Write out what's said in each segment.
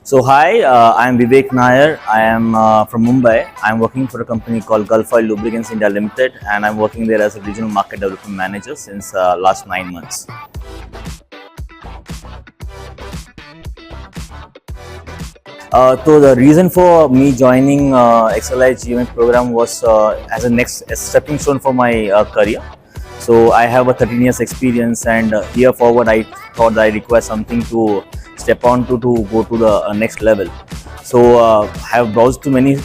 So hi, I am Vivek Nair. I am from Mumbai. I am working for a company called Gulf Oil Lubricants India Limited, and I'm working there as a regional market development manager since last 9 months. So the reason for me joining XLRI GMA program was as a next stepping stone for my career. So I have a 13 years experience, and here forward I thought that I require something to step on to go to the next level. So I have browsed to many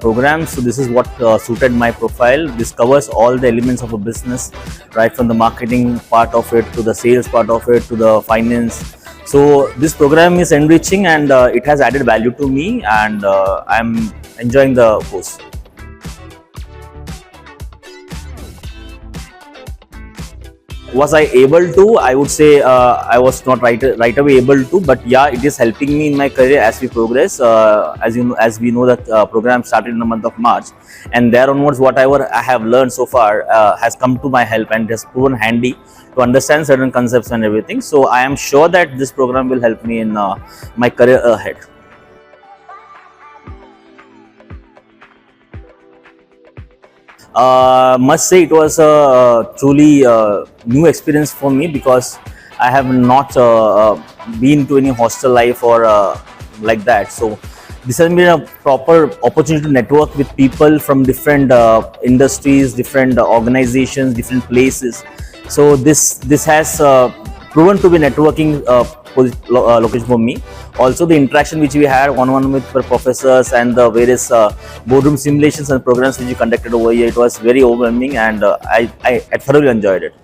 programs. So this is what suited my profile. This covers all the elements of a business, right from the marketing part of it to the sales part of it to the finance. So this program is enriching, and it has added value to me, and I'm enjoying the course. Was I able to? I would say I was not right away able to, but yeah, it is helping me in my career as we progress. As we know that program started in the month of March, and there onwards, whatever I have learned so far has come to my help and has proven handy to understand certain concepts and everything. So I am sure that this program will help me in my career ahead. Must say it was a truly new experience for me, because I have not been to any hostel life or like that. So this has been a proper opportunity to network with people from different industries, different organizations, different places. So this has proven to be networking location for me. Also, the interaction which we had one-on-one with the professors and the various boardroom simulations and programs which we conducted over here, it was very overwhelming, and I thoroughly enjoyed it.